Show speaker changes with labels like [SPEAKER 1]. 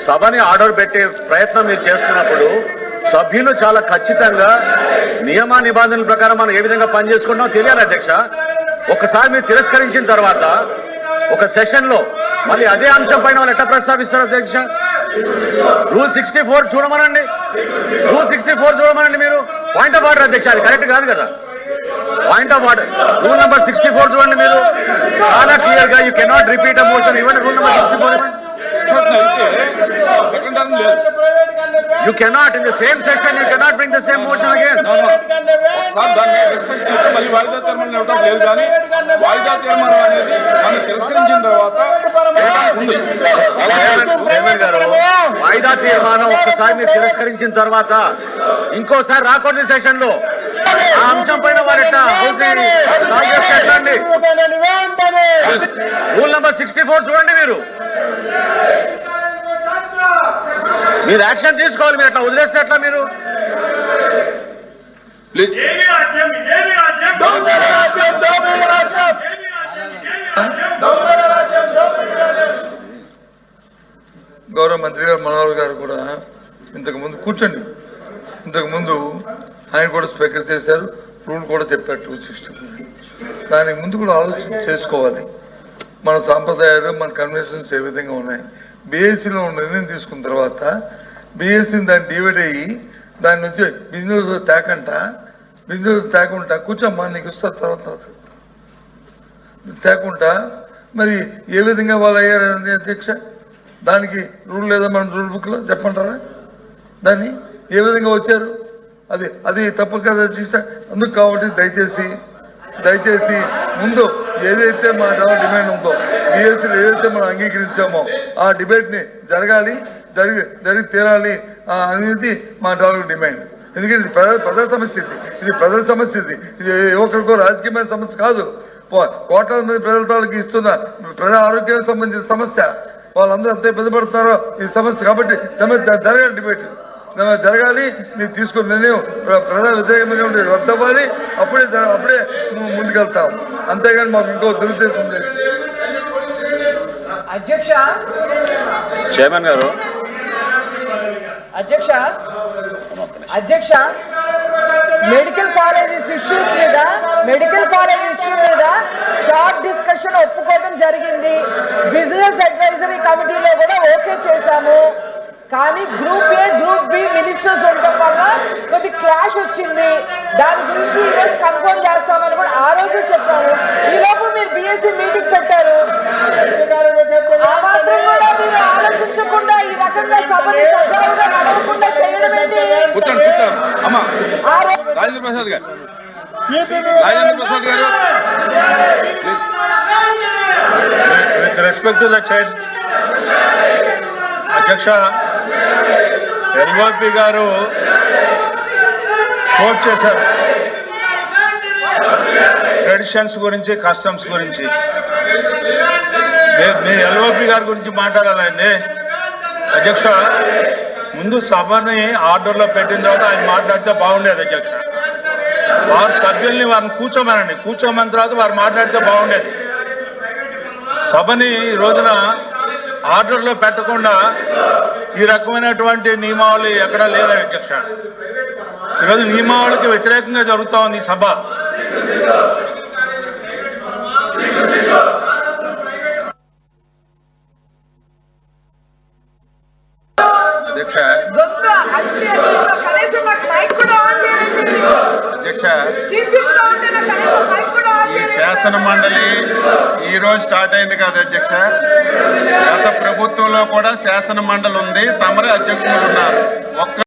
[SPEAKER 1] సభని ఆర్డర్ పెట్టే ప్రయత్నం మీరు చేస్తున్నప్పుడు సభ్యులు చాలా ఖచ్చితంగా నియమ నిబంధనల ప్రకారం మనం ఏ విధంగా పనిచేసుకుంటామో తెలియాలి అధ్యక్ష. ఒకసారి మీరు తిరస్కరించిన తర్వాత ఒక సెషన్ లో మళ్ళీ అదే అంశం పైన వాళ్ళు ఎట్లా ప్రస్తావిస్తారు అధ్యక్ష? రూల్ 64 చూడమనండి, రూల్ 64 చూడమనండి. మీరు పాయింట్ ఆఫ్ ఆర్డర్ అధ్యక్ష, అది కరెక్ట్ కాదు కదా. Point of order rule number 64 చూడండి. మీరు చాలా క్లియర్ గా you cannot repeat a motion. ఇవ్వండి rule number 64. You cannot in the same session. You cannot bring the same motion again.
[SPEAKER 2] ఒకసారి దాన్ని డిస్కషన్ చేస్తే మళ్ళీ వాయిదా తీర్మానం ఇవ్వడం లేదు. కానీ వాయిదా తీర్మానం అనేది దాన్ని తిరస్కరించిన తర్వాత
[SPEAKER 1] చైర్మన్ గారు, వాయిదా తీర్మానం ఒక్కసారి మీరు తిరస్కరించిన తర్వాత ఇంకోసారి రాకూడదు సెషన్ లో ఆ అంశం పైన వారు ఎట్లా అండి? రూల్ నెంబర్ 64 చూడండి. మీరు యాక్షన్ తీసుకోవాలి. మీరు ఎట్లా వదిలేస్తే ఎట్లా? మీరు
[SPEAKER 2] గౌరవ మంత్రి గారు మనోహర్ గారు కూడా ఇంతకుముందు కూర్చోండి, ఇంతకుముందు ఆయన కూడా స్పీకర్ చేశారు, రూల్ కూడా చెప్పారు 264. దానికి ముందు కూడా ఆలోచన చేసుకోవాలి. మన సాంప్రదాయాలు, మన కన్వెన్షన్స్ ఏ విధంగా ఉన్నాయి. బీఎస్సీలో నిర్ణయం తీసుకున్న తర్వాత బీఎస్సీని దాన్ని డివైడ్ అయ్యి దాని నుంచి బిజినెస్ తేకుండా కూర్చోమ్మా నీకు ఇస్తా తర్వాత తేకుండా మరి ఏ విధంగా వాళ్ళు అయ్యారని అధ్యక్ష, దానికి రూల్ లేదా మన రూల్ బుక్లో చెప్పంటారా? దాన్ని ఏ విధంగా వచ్చారు? అది తప్పు కదా అధ్యక్ష. అందుకు కాబట్టి దయచేసి ముందు ఏదైతే మా డిమాండ్ ఉందో, బీఎస్సీలో ఏదైతే మనం అంగీకరించామో ఆ డిబేట్ని జరిగి తీరాలి అనేది మా డిమాండ్. ఎందుకంటే ఇది ప్రజల సమస్య, ఇది ప్రజల సమస్య, ఇది ఒకరికో రాజకీయమైన సమస్య కాదు. కోట్లాది మంది ప్రజల తాలూకు ఇస్తున్న ప్రజా ఆరోగ్యానికి సంబంధించిన సమస్య. వాళ్ళందరూ ఎంత ఇబ్బంది పడుతున్నారో ఈ సమస్య. కాబట్టి జరగాలి, డిబేట్ జరగాలి. మీరు తీసుకున్న నిర్ణయం ప్రజా వ్యతిరేకంగా రద్దవ్వాలి. అప్పుడే ముందుకెళ్తాం. అంతేగాని మాకు ఇంకో దురుద్దేశం లేదు.
[SPEAKER 3] అధ్యక్ష,
[SPEAKER 1] చైర్మన్ గారు,
[SPEAKER 3] అధ్యక్ష మెడికల్ కాలేజెస్ ఇష్యూ మీద షార్ట్ డిస్కషన్ ఒప్పుకోవడం జరిగింది. బిజినెస్ అడ్వైజరీ కమిటీలో కూడా ఓకే చేశాము. కానీ group A, group B ministers ఉండటం వల్ల కొద్ది క్లాష్ వచ్చింది. దాని గురించి ఈరోజు కన్ఫర్మ్ చేస్తామని కూడా ఆ రోజు చెప్పాము. ఈ లోపు మీరు బీఎస్సీ మీటింగ్ పెట్టారు. ఆ మాత్రం కూడా మీరు ఆలోచించకుండా ఈ రకంగా సభని సజావుగా నడవకుండా చేయడం ఏంటి?
[SPEAKER 2] రాజేంద్ర ప్రసాద్ గారు
[SPEAKER 4] with respect to the chair అధ్యక్ష, ఎల్ఓపి గారు కోట్ చేశారు ట్రెడిషన్స్ గురించి, కస్టమ్స్ గురించి. మీ ఎల్ఓపి గారి గురించి మాట్లాడాలండి అధ్యక్ష. ముందు సభని ఆర్డర్లో పెట్టిన తర్వాత ఆయన మాట్లాడితే బాగుండేది అధ్యక్ష. వారు సభ్యుల్ని వారిని కూర్చోమని తర్వాత వారు మాట్లాడితే బాగుండేది. సభని ఈ రోజున ఆర్డర్లో పెట్టకుండా ఈ రకమైనటువంటి నియమావళి ఎక్కడా లేదా అధ్యక్ష. ఈరోజు నియమావళికి వ్యతిరేకంగా జరుగుతూ ఉంది ఈ సభ.
[SPEAKER 2] అధ్యక్ష, ఈ శాసన మండలి ఈ రోజు స్టార్ట్ అయింది కాదు అధ్యక్ష. గత ప్రభుత్వంలో కూడా శాసన మండలి ఉంది, తమరే అధ్యక్షులు ఉన్నారు.